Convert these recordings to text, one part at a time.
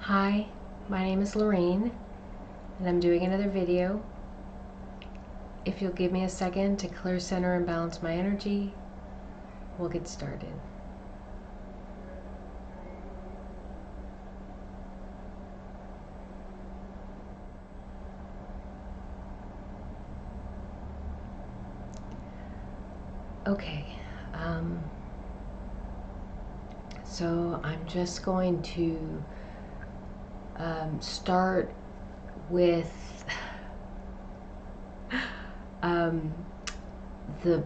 Hi, my name is Lorraine, and I'm doing another video. If you'll give me a second to clear, center, and balance my energy, we'll get started. Okay, so I'm just going to start with the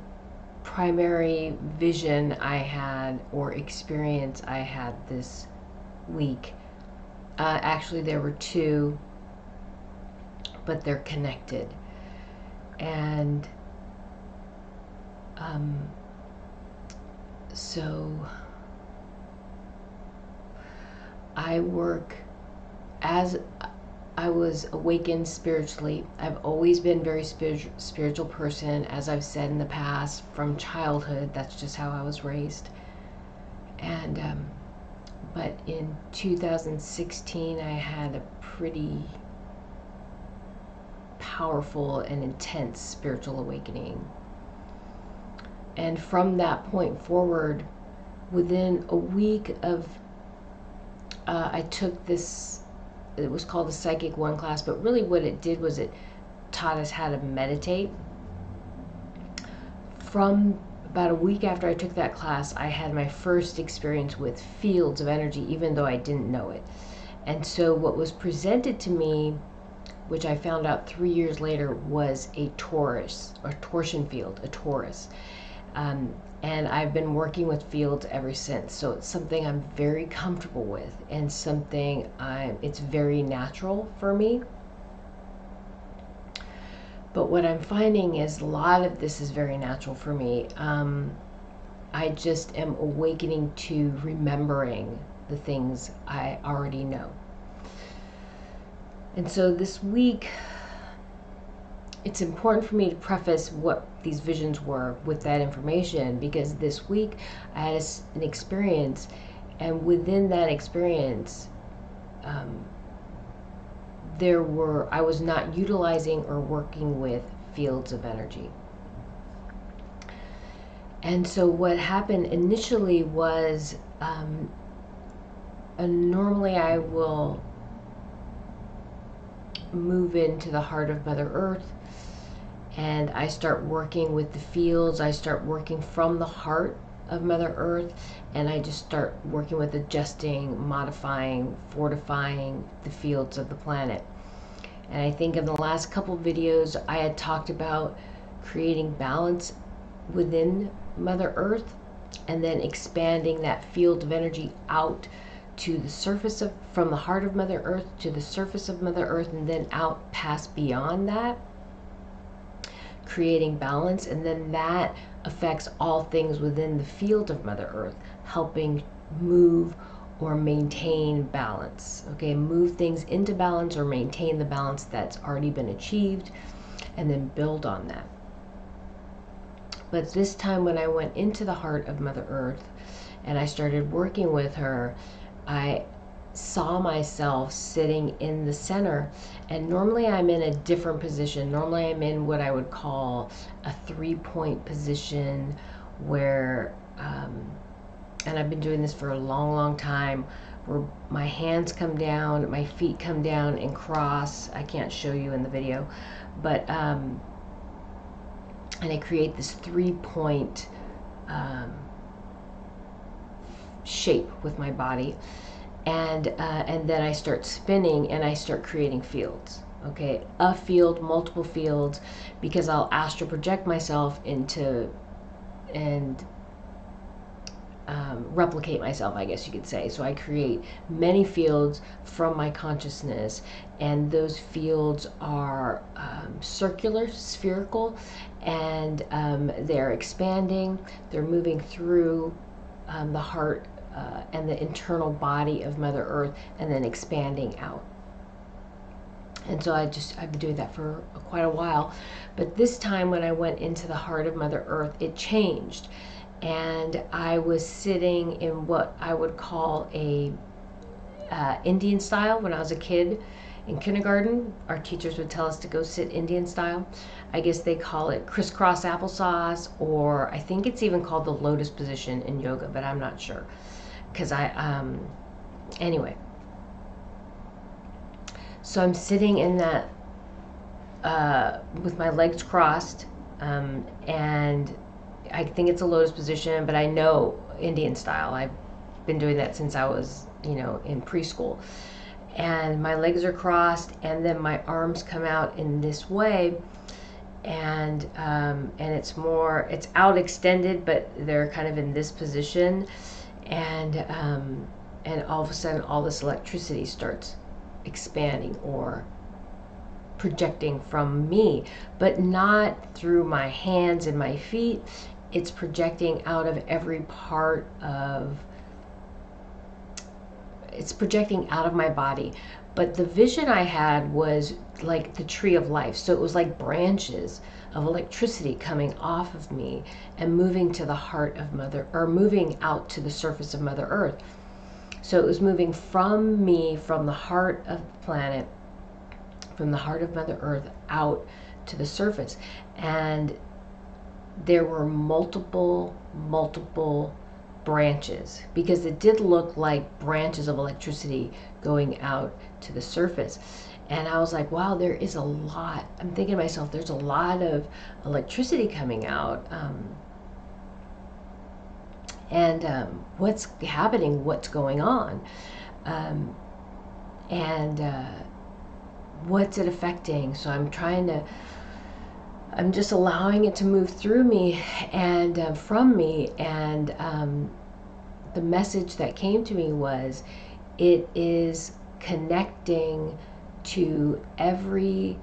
primary vision I had or experience I had this week. Actually, there were two, but they're connected. And so I work as I was awakened spiritually. I've always been a very spiritual person, as I've said in the past, from childhood. That's just how I was raised. And but in 2016, I had a pretty powerful and intense spiritual awakening. And from that point forward, within a week of, I took this, it was called the Psychic 1 class, but really what it did was it taught us how to meditate. From about a week after I took that class, I had my first experience with fields of energy, even though I didn't know it. And so what was presented to me, which I found out 3 years later, was a torus, or torsion field, a torus. And I've been working with fields ever since. So it's something I'm very comfortable with, and something it's very natural for me. But what I'm finding is a lot of this is very natural for me. I just am awakening to remembering the things I already know. And so this week, it's important for me to preface what these visions were with that information, because this week I had an experience, and within that experience, I was not utilizing or working with fields of energy. And so what happened initially was, normally I will move into the heart of Mother Earth, and I start working with the fields. I start working from the heart of Mother Earth, and I just start working with adjusting, modifying, fortifying the fields of the planet. And I think in the last couple videos I had talked about creating balance within Mother Earth, and then expanding that field of energy out to the surface of, from the heart of Mother Earth to the surface of Mother Earth, and then out past beyond that, creating balance. And then that affects all things within the field of Mother Earth, helping move or maintain balance. Okay, move things into balance or maintain the balance that's already been achieved, and then build on that. But this time when I went into the heart of Mother Earth and I started working with her, I saw myself sitting in the center. And normally I'm in a different position. Normally I'm in what I would call a 3-point position, where and I've been doing this for a long time, where my hands come down, my feet come down and cross. I can't show you in the video, but and I create this 3-point shape with my body, and then I start spinning and I start creating fields. Okay, a field, multiple fields, because I'll astral project myself into and replicate myself, I guess you could say. So I create many fields from my consciousness, and those fields are circular, spherical, and they're expanding, they're moving through the heart and the internal body of Mother Earth, and then expanding out. And so I've been doing that for quite a while. But this time when I went into the heart of Mother Earth, it changed. And I was sitting in what I would call Indian style when I was a kid. In kindergarten, our teachers would tell us to go sit Indian style. I guess they call it crisscross applesauce, or I think it's even called the lotus position in yoga, but I'm not sure. Because anyway. So I'm sitting in that with my legs crossed, and I think it's a lotus position, but I know Indian style. I've been doing that since I was, in preschool. And my legs are crossed, and then my arms come out in this way, and it's out extended, but they're kind of in this position, and all of a sudden all this electricity starts expanding or projecting from me, but not through my hands and my feet. It's projecting out of every part of it's projecting out of my body. But the vision I had was like the tree of life. So it was like branches of electricity coming off of me and moving to the heart of moving out to the surface of Mother Earth. So it was moving from me, from the heart of the planet, from the heart of Mother Earth out to the surface. And there were multiple branches, because it did look like branches of electricity going out to the surface. And I was like, wow, there is a lot. I'm thinking to myself, there's a lot of electricity coming out. What's happening? What's going on? What's it affecting? So I'm just allowing it to move through me and from me. And the message that came to me was, it is connecting to every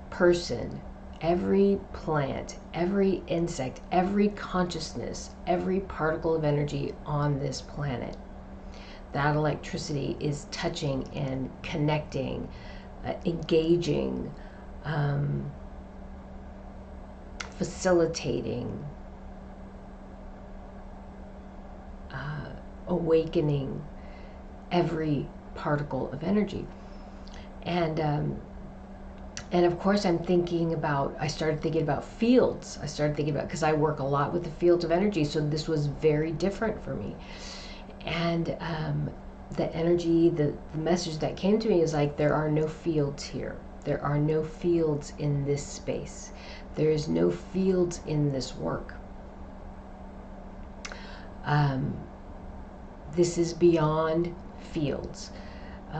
person, every plant, every insect, every consciousness, every particle of energy on this planet. That electricity is touching and connecting, engaging, facilitating, awakening every particle of energy. And of course I started thinking about fields. Because I work a lot with the fields of energy, so this was very different for me. And the energy, the message that came to me is like, there are no fields here. There are no fields in this space. There is no fields in this work. This is beyond fields.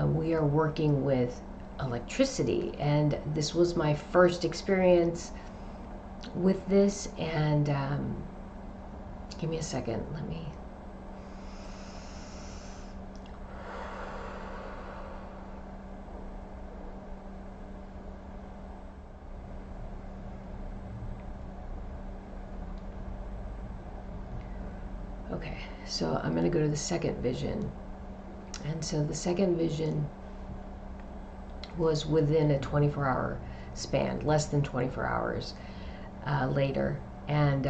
We are working with electricity, and this was my first experience with this. And give me a second, let me okay, so I'm going to go to the second vision. And so the second vision was within a 24-hour span, less than 24 hours later. And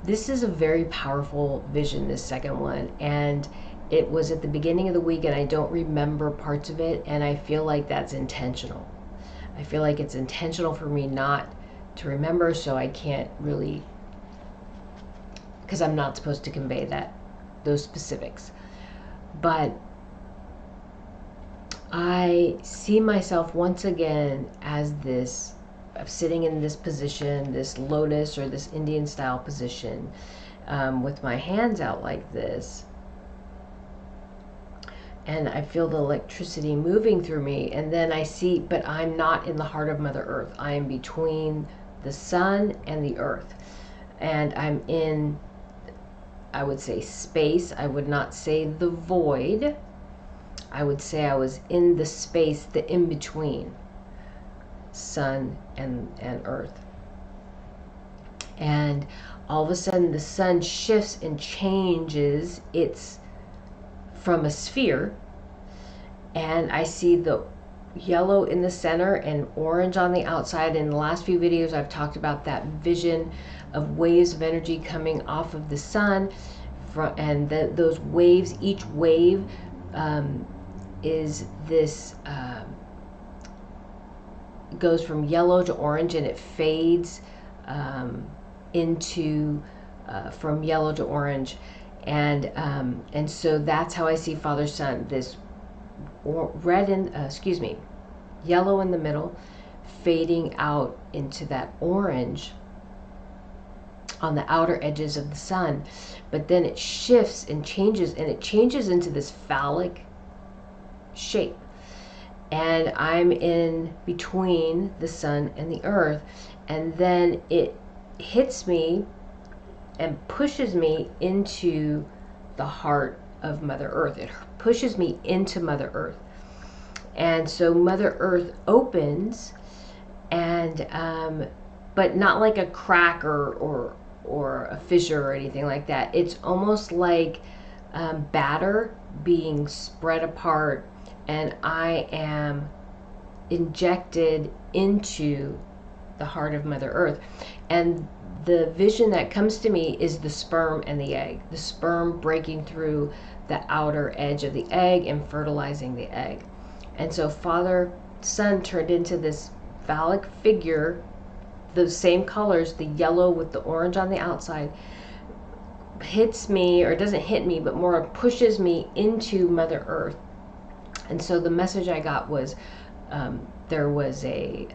this is a very powerful vision, this second one. And it was at the beginning of the week, and I don't remember parts of it. And I feel like that's intentional. I feel like it's intentional for me not to remember, so I can't really, because I'm not supposed to convey those specifics. But I see myself once again as this, sitting in this position, this lotus or this Indian style position, with my hands out like this. And I feel the electricity moving through me. And then I see, but I'm not in the heart of Mother Earth. I am between the sun and the earth. And I'm in, I would say, space. I would not say the void. I would say I was in the space, the in-between sun and earth. And all of a sudden the sun shifts and changes its from a sphere, and I see the yellow in the center and orange on the outside. In the last few videos, I've talked about that vision of waves of energy coming off of the sun, and those waves, each wave is this, goes from yellow to orange, and it fades into from yellow to orange, and so that's how I see Father Son. This red in yellow in the middle, fading out into that orange on the outer edges of the sun, but then it shifts and changes, and it changes into this phallic shape, and I'm in between the sun and the earth, and then it hits me and pushes me into the heart of Mother Earth. It pushes me into Mother Earth, and so Mother Earth opens, and but not like a crack or a fissure or anything like that. It's almost like batter being spread apart, and I am injected into the heart of Mother Earth. And the vision that comes to me is the sperm and the egg, the sperm breaking through the outer edge of the egg and fertilizing the egg. And so Father Son turned into this phallic figure, those same colors, the yellow with the orange on the outside, hits me, or doesn't hit me, but more pushes me into Mother Earth. And so the message I got was there was a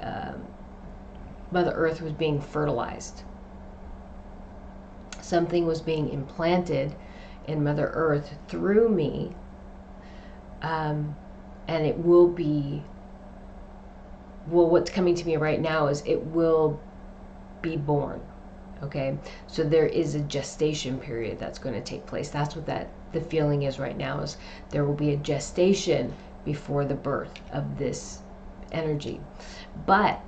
Mother Earth was being fertilized. Something was being implanted in Mother Earth through me, and it will be, well, what's coming to me right now is it will be born. Okay, so there is a gestation period that's going to take place. That's what the feeling is right now, is there will be a gestation before the birth of this energy. But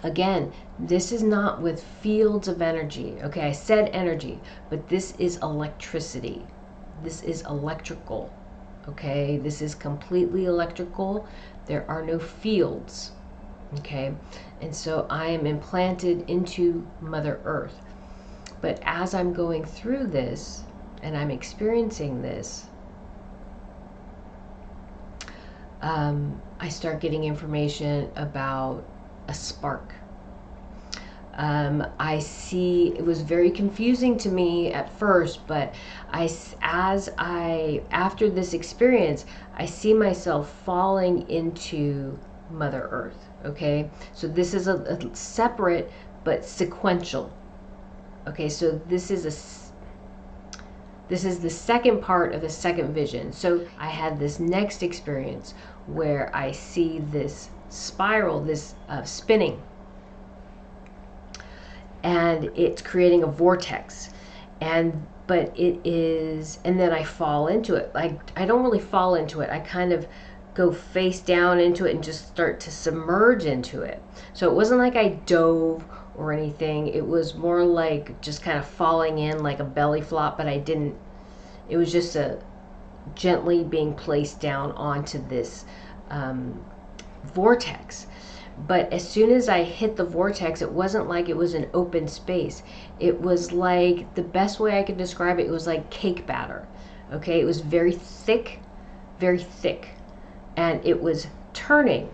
again, this is not with fields of energy. Okay, I said energy, but this is electricity. This is electrical. Okay, this is completely electrical. There are no fields. Okay, and so I am implanted into Mother Earth. But as I'm going through this and I'm experiencing this, I start getting information about a spark. I see, it was very confusing to me at first, but after this experience, I see myself falling into Mother Earth. Okay, so this is a separate but sequential. Okay, so this is the second part of the second vision. So I had this next experience where I see this spiral, this spinning, and it's creating a vortex, but it is, and then I fall into it. Like, I don't really fall into it, I kind of go face down into it and just start to submerge into it. So it wasn't like I dove or anything. It was more like just kind of falling in like a belly flop, but I didn't, it was just a gently being placed down onto this vortex. But as soon as I hit the vortex, it wasn't like it was an open space. It was like, the best way I could describe it, it was like cake batter. Okay, it was very thick, and it was turning.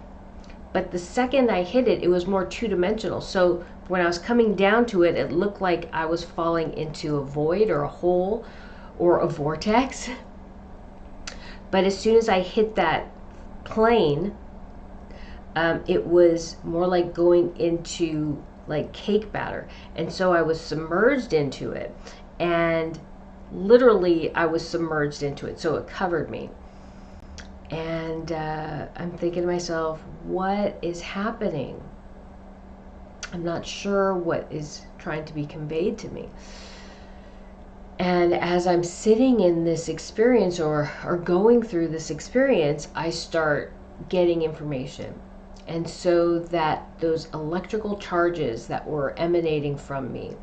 But the second I hit it, it was more two-dimensional. So when I was coming down to it, it looked like I was falling into a void or a hole or a vortex. But as soon as I hit that plane, it was more like going into like cake batter. And so I was submerged into it, and literally I was submerged into it, so it covered me. And I'm thinking to myself, what is happening? I'm not sure what is trying to be conveyed to me. And as I'm sitting in this experience or going through this experience, I start getting information. And so that those electrical charges that were emanating from me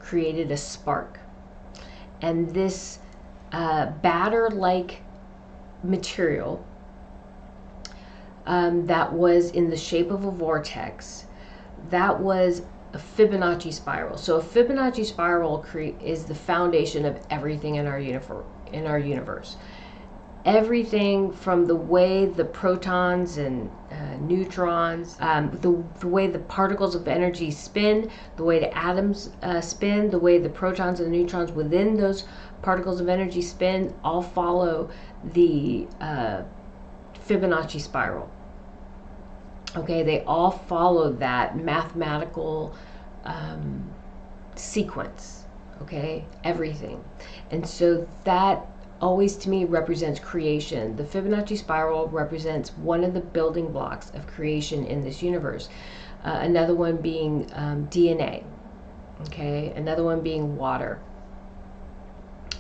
created a spark. And this batter-like material that was in the shape of a vortex. That was a Fibonacci spiral. So a Fibonacci spiral is the foundation of everything in our universe. Everything from the way the protons and neutrons, the way the particles of energy spin, the way the atoms spin, the way the protons and the neutrons within those particles of energy spin, all follow the Fibonacci spiral. Okay, they all follow that mathematical sequence. Okay, everything. And so that always to me represents creation. The Fibonacci spiral represents one of the building blocks of creation in this universe. Another one being DNA. Okay, another one being water.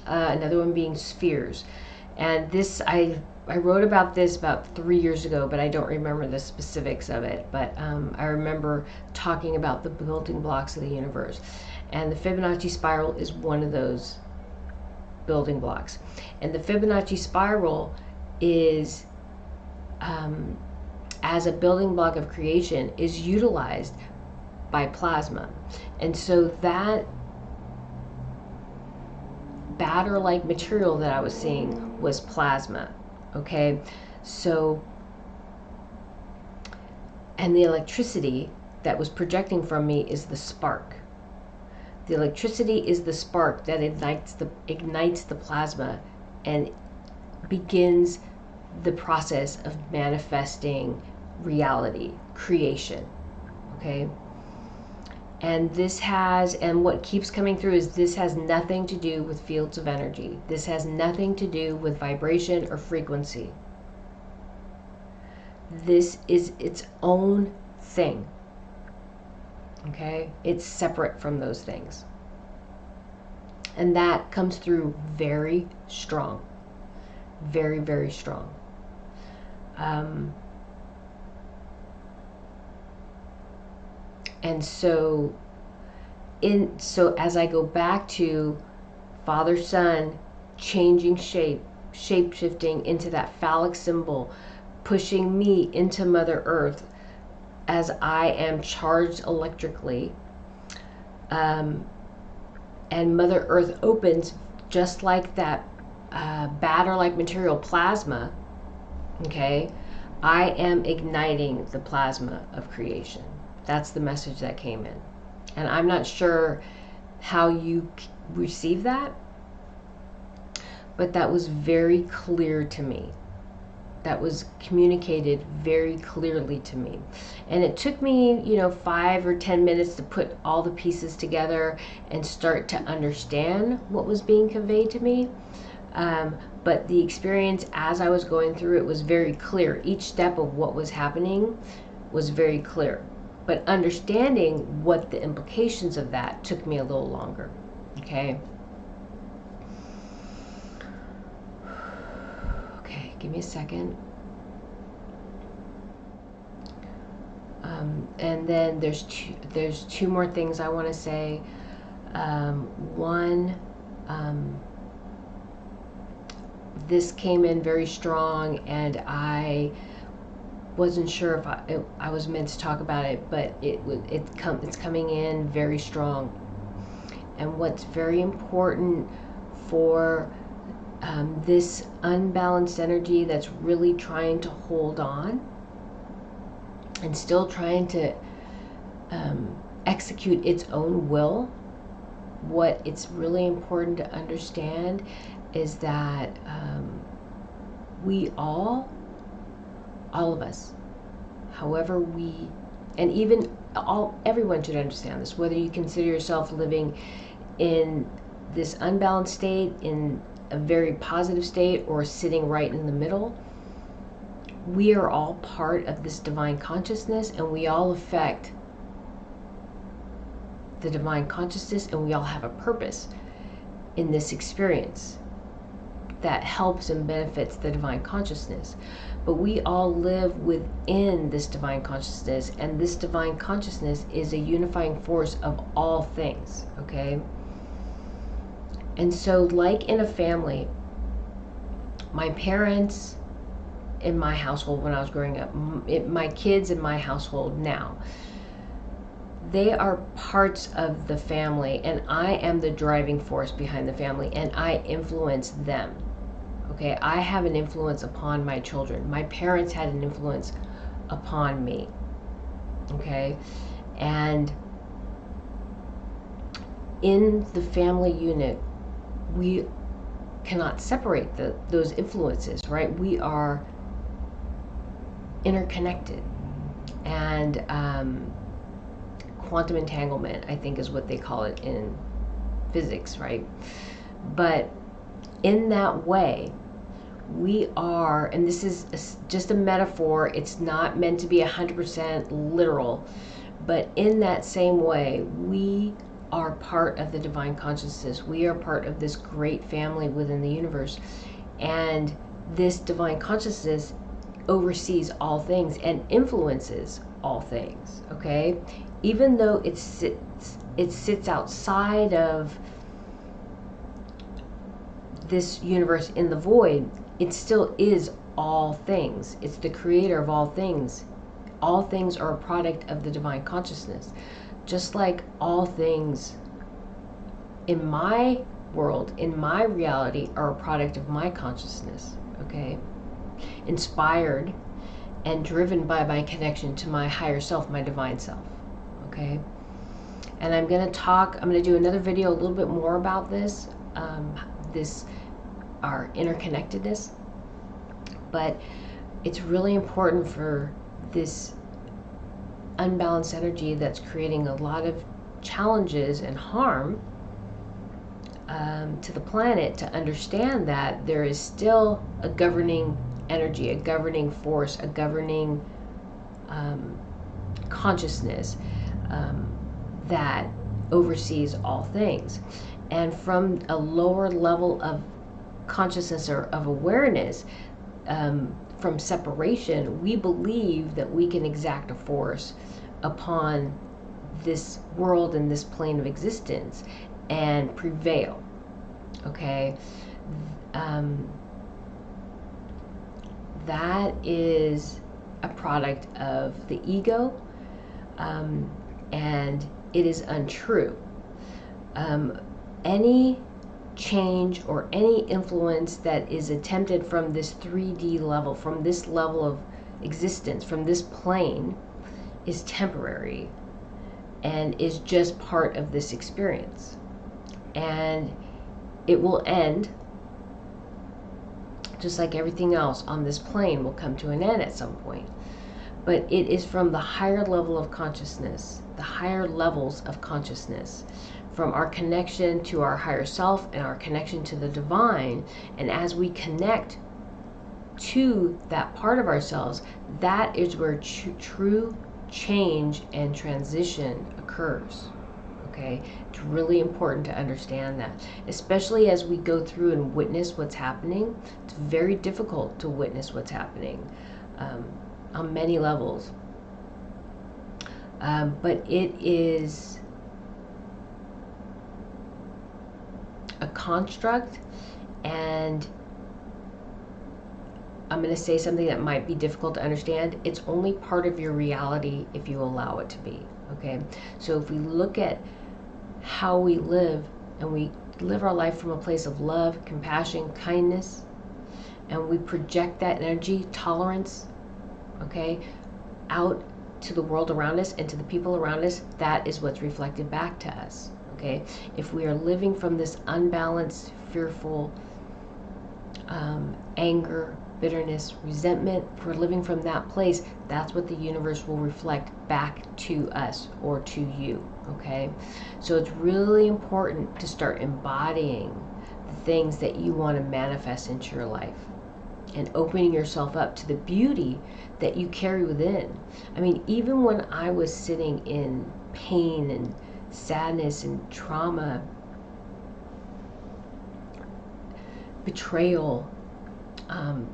Another one being spheres. And this, I wrote about this about 3 years ago, but I don't remember the specifics of it. But I remember talking about the building blocks of the universe. And the Fibonacci spiral is one of those building blocks. And the Fibonacci spiral is, as a building block of creation, is utilized by plasma. And so that batter-like material that I was seeing was plasma. Okay, so, and the electricity that was projecting from me is the spark. The electricity is the spark that ignites the plasma and begins the process of manifesting reality, creation. Okay, and what keeps coming through is this has nothing to do with fields of energy. This has nothing to do with vibration or frequency. This is its own thing. Okay, it's separate from those things. And that comes through very strong. Very, very strong. And so as I go back to Father Son changing shape shifting into that phallic symbol, pushing me into Mother Earth as I am charged electrically, and Mother Earth opens just like that batter-like material, plasma. Okay, I am igniting the plasma of creation. That's the message that came in. And I'm not sure how you receive that, but that was very clear to me. That was communicated very clearly to me. And it took me, 5 or 10 minutes to put all the pieces together and start to understand what was being conveyed to me. But the experience as I was going through it was very clear. Each step of what was happening was very clear. But understanding what the implications of that took me a little longer. Okay. Okay, give me a second. And then there's two more things I want to say. One, this came in very strong, and I wasn't sure if I was meant to talk about it, but it's coming in very strong. And what's very important for this unbalanced energy that's really trying to hold on and still trying to execute its own will, what it's really important to understand is that we all of us, however and even everyone should understand this, whether you consider yourself living in this unbalanced state, in a very positive state, or sitting right in the middle. We are all part of this divine consciousness, and we all affect the divine consciousness, and we all have a purpose in this experience that helps and benefits the divine consciousness. But we all live within this divine consciousness, and this divine consciousness is a unifying force of all things, okay? And so, like in a family, my parents in my household when I was growing up, my kids in my household now, they are parts of the family, and I am the driving force behind the family, and I influence them. Okay, I have an influence upon my children. My parents had an influence upon me. Okay, and in the family unit, we cannot separate those influences, right? We are interconnected. And quantum entanglement, I think, is what they call it in physics, right? But in that way, we are, and this is just a metaphor, it's not meant to be 100% literal, but in that same way, we are part of the divine consciousness. We are part of this great family within the universe. And this divine consciousness oversees all things and influences all things, okay? Even though it sits outside of this universe in the void, it still is all things. It's the creator of all things. All things are a product of the divine consciousness. Just like all things in my world, in my reality, are a product of my consciousness, okay? Inspired and driven by my connection to my higher self, my divine self, okay? And I'm going to do another video a little bit more about this, our interconnectedness. But it's really important for this unbalanced energy that's creating a lot of challenges and harm to the planet to understand that there is still a governing energy, a governing force, a governing consciousness that oversees all things. And from a lower level of consciousness or of awareness, from separation, we believe that we can exact a force upon this world and this plane of existence and prevail, okay? That is a product of the ego, and it is untrue. Any change or any influence that is attempted from this 3D level, from this level of existence, from this plane, is temporary and is just part of this experience. And it will end, just like everything else on this plane will come to an end at some point. But it is from the higher level of consciousness, the higher levels of consciousness, from our connection to our higher self and our connection to the divine. And as we connect to that part of ourselves, that is where true change and transition occurs. Okay, it's really important to understand that, especially as we go through and witness what's happening. It's very difficult to witness what's happening on many levels, but it is a construct, and I'm going to say something that might be difficult to understand. It's only part of your reality if you allow it to be, okay? So if we look at how we live, and we live our life from a place of love, compassion, kindness, and we project that energy, tolerance, okay, out to the world around us and to the people around us, that is what's reflected back to us, okay? If we are living from this unbalanced, fearful, anger, bitterness, resentment, if we're living from that place, that's what the universe will reflect back to us or to you, okay? So it's really important to start embodying the things that you want to manifest into your life and opening yourself up to the beauty that you carry within. I mean, even when I was sitting in pain and sadness and trauma, betrayal,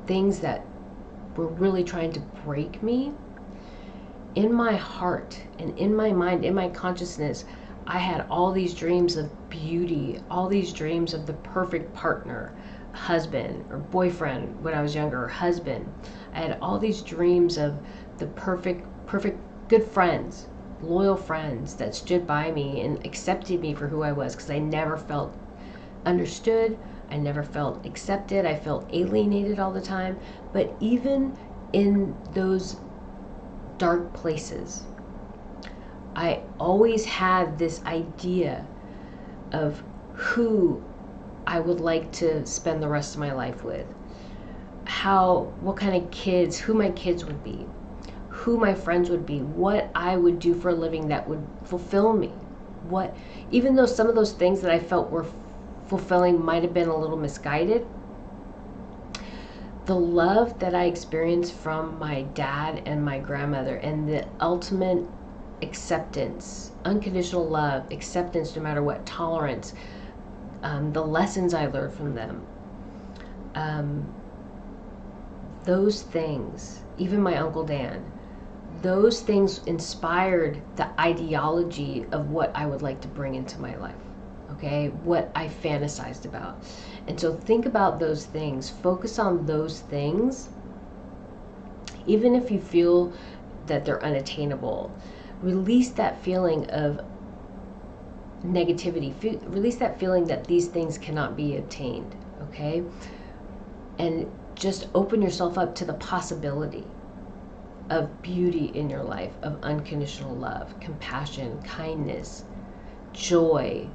things that were really trying to break me, in my heart and in my mind, in my consciousness, I had all these dreams of beauty, all these dreams of the perfect partner, husband or boyfriend when I was younger, or husband. I had all these dreams of the perfect good friends, loyal friends that stood by me and accepted me for who I was, because I never felt understood. I never felt accepted. I felt alienated all the time. But even in those dark places, I always had this idea of who I would like to spend the rest of my life with, what kind of kids, who my kids would be, who my friends would be, what I would do for a living that would fulfill me. Even though some of those things that I felt were fulfilling might have been a little misguided, the love that I experienced from my dad and my grandmother, and the ultimate acceptance, unconditional love, acceptance no matter what, tolerance, the lessons I learned from them, those things, even my Uncle Dan, those things inspired the ideology of what I would like to bring into my life, okay? What I fantasized about. And so think about those things, focus on those things, even if you feel that they're unattainable. Release that feeling of negativity, release that feeling that these things cannot be obtained, okay? And just open yourself up to the possibility of beauty in your life, of unconditional love, compassion, kindness, joy,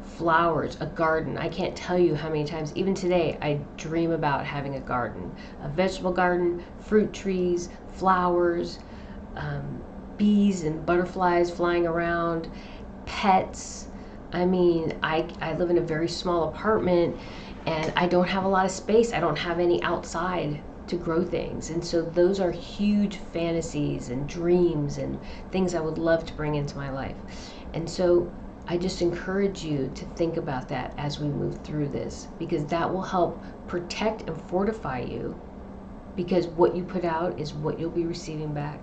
flowers, a garden. I can't tell you how many times, even today, I dream about having a garden, a vegetable garden, fruit trees, flowers, bees and butterflies flying around, pets. I mean, I live in a very small apartment and I don't have a lot of space. I don't have any outside to grow things. And so those are huge fantasies and dreams and things I would love to bring into my life. And so I just encourage you to think about that as we move through this, because that will help protect and fortify you, because what you put out is what you'll be receiving back.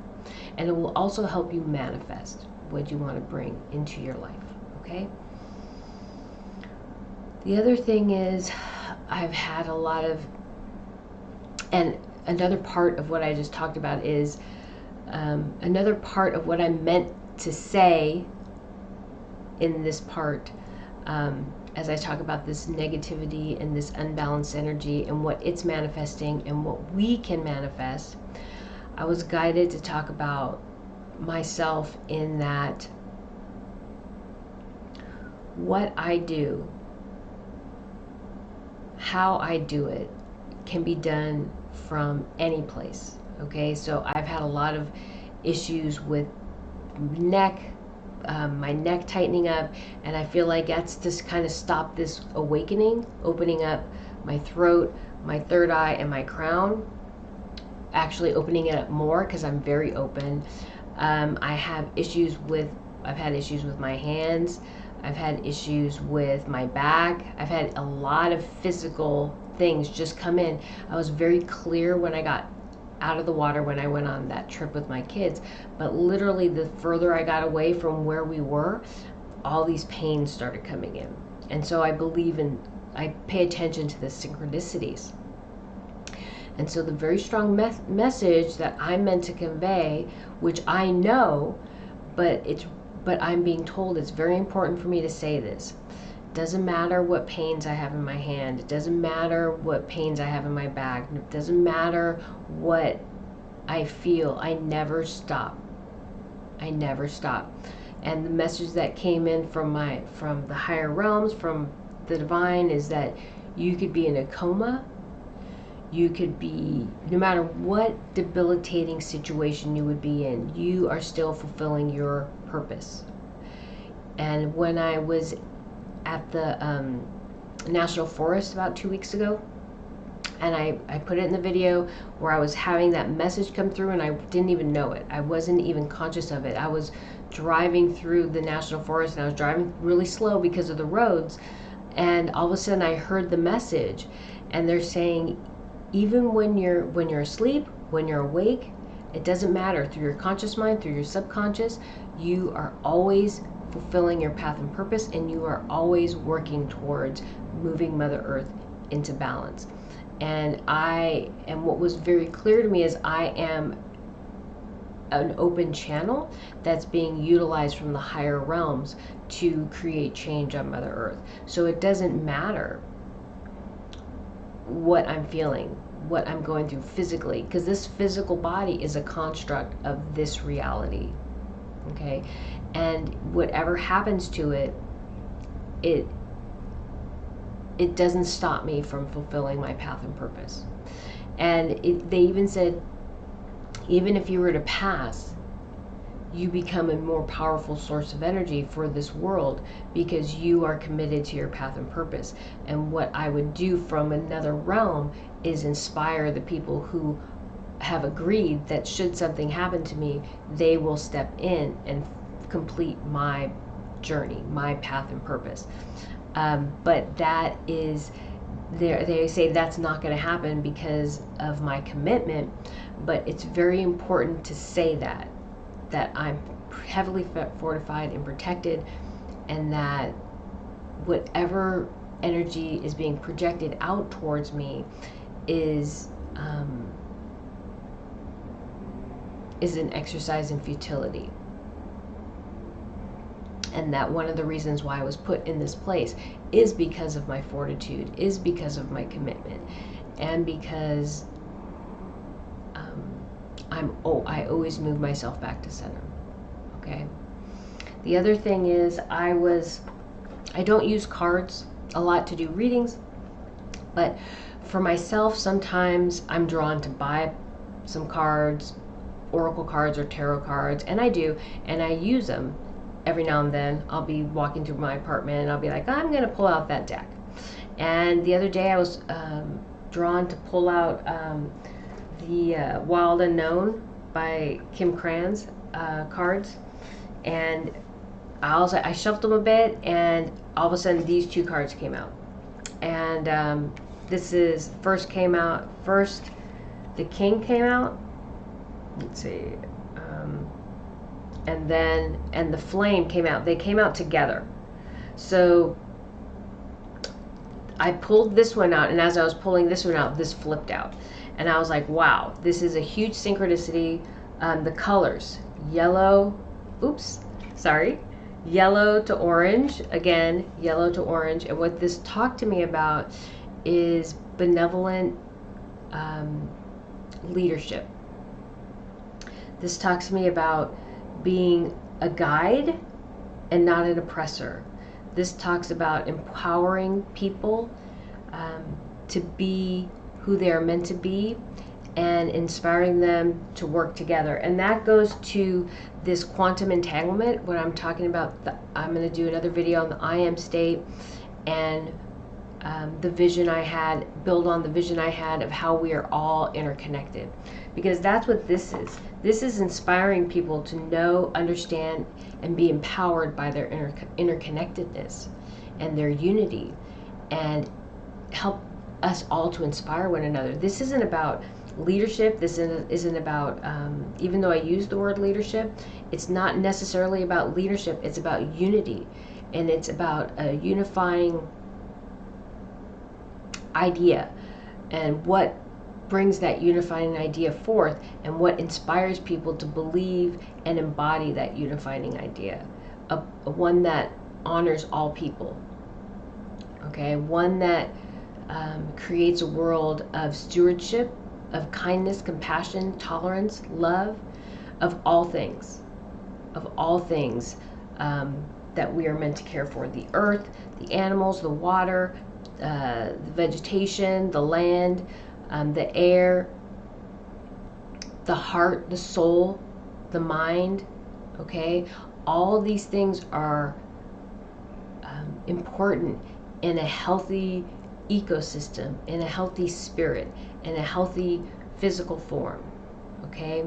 And it will also help you manifest what you want to bring into your life, okay? The other thing is, I've had a lot of, and another part of what I just talked about is, another part of what I meant to say in this part, as I talk about this negativity and this unbalanced energy and what it's manifesting and what we can manifest, I was guided to talk about myself in that what I do, how I do it, can be done from any place, okay? So I've had a lot of issues with my neck tightening up, and I feel like that's just kind of stopped this awakening, opening up my throat, my third eye, and my crown, actually opening it up more because I'm very open. I've had issues with my hands. I've had issues with my back. I've had a lot of physical things just come in. I was very clear when I got out of the water when I went on that trip with my kids, but literally the further I got away from where we were, all these pains started coming in. And so I pay attention to the synchronicities. And so the very strong message that I'm meant to convey, which I know, but I'm being told it's very important for me to say this. Doesn't matter what pains I have in my hand. It doesn't matter what pains I have in my back. It doesn't matter what I feel. I never stop. I never stop. And the message that came in from the higher realms, from the divine, is that you could be in a coma. You could be, no matter what debilitating situation you would be in, you are still fulfilling your purpose. And when I was at the National Forest about 2 weeks ago, and I put it in the video where I was having that message come through and I didn't even know it. I wasn't even conscious of it. I was driving through the National Forest and I was driving really slow because of the roads, and all of a sudden I heard the message, and they're saying, even when you're asleep, when you're awake, it doesn't matter. Through your conscious mind, through your subconscious, you are always fulfilling your path and purpose, and you are always working towards moving Mother Earth into balance. And what was very clear to me is I am an open channel that's being utilized from the higher realms to create change on Mother Earth. So it doesn't matter what I'm feeling, what I'm going through physically, because this physical body is a construct of this reality. Okay? And whatever happens to it, it doesn't stop me from fulfilling my path and purpose. And they even said, even if you were to pass, you become a more powerful source of energy for this world because you are committed to your path and purpose. And what I would do from another realm is inspire the people who have agreed that should something happen to me, they will step in and complete my journey, my path and purpose. But that is, they say that's not going to happen because of my commitment. But it's very important to say that I'm heavily fortified and protected, and that whatever energy is being projected out towards me is an exercise in futility. And that one of the reasons why I was put in this place is because of my fortitude, is because of my commitment, and because I always move myself back to center. Okay. The other thing is I don't use cards a lot to do readings, but for myself, sometimes I'm drawn to buy some cards, oracle cards or tarot cards, and I do, and I use them every now and then. I'll be walking through my apartment and I'll be like, I'm gonna pull out that deck. And the other day I was drawn to pull out the Wild Unknown by Kim Kranz cards, and I shuffled them a bit, and all of a sudden these two cards came out. And this is first the King came out. Let's see, and the Flame came out. They came out together. So I pulled this one out, and as I was pulling this one out, this flipped out. And I was like, wow, this is a huge synchronicity. The colors, yellow to orange, again, yellow to orange. And what this talked to me about is benevolent leadership. This talks to me about being a guide and not an oppressor. This talks about empowering people to be who they are meant to be, and inspiring them to work together. And that goes to this quantum entanglement, what I'm talking about. I'm going to do another video on the I am state, and the vision I had, build on the vision I had of how we are all interconnected. Because that's what this is. This is inspiring people to know, understand, and be empowered by their interconnectedness and their unity, and help us all to inspire one another. This isn't about leadership. This isn't about, even though I use the word leadership, it's not necessarily about leadership. It's about unity, and it's about a unifying idea, and what brings that unifying idea forth, and what inspires people to believe and embody that unifying idea, a one that honors all people. Okay, one that creates a world of stewardship, of kindness, compassion, tolerance, love, of all things that we are meant to care for. The earth, the animals, the water, the vegetation, the land, the air, the heart, the soul, the mind. Okay, all these things are important in a healthy ecosystem, in a healthy spirit, in a healthy physical form. Okay,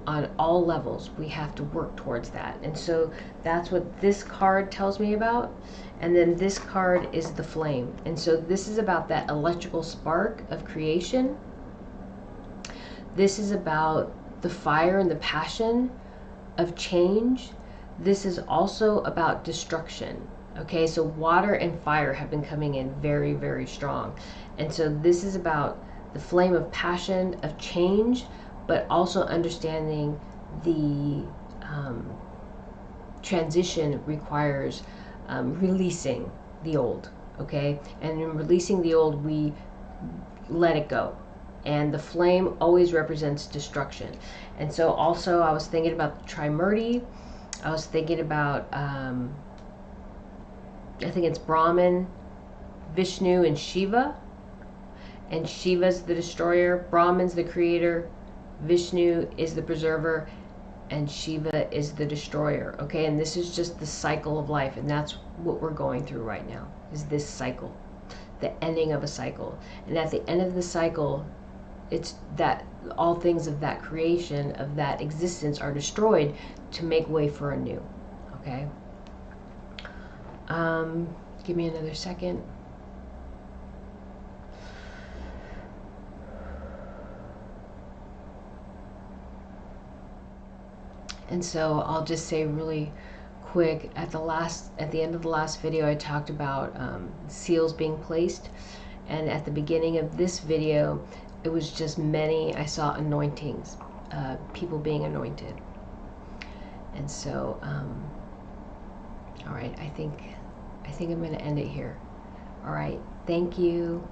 on all levels we have to work towards that. And so that's what this card tells me about. And then this card is the Flame, and so this is about that electrical spark of creation. This is about the fire and the passion of change. this is also about destruction. Okay, so water and fire have been coming in very, very strong. And so this is about the flame of passion, of change, but also understanding the transition requires releasing the old. Okay, and in releasing the old, we let it go. And the flame always represents destruction. And so also I was thinking about the Trimurti. I was thinking about, I think it's Brahman, Vishnu, and Shiva. And Shiva's the destroyer, Brahman's the creator, Vishnu is the preserver, and Shiva is the destroyer. Okay, and this is just the cycle of life, and that's what we're going through right now, is this cycle, the ending of a cycle. And at the end of the cycle, it's that all things of that creation, of that existence, are destroyed to make way for a new. Okay. Give me another second. And so I'll just say really quick, at the end of the last video, I talked about seals being placed, and at the beginning of this video, it was just I saw anointings, people being anointed. And so, all right, I think I'm going to end it here. All right, thank you.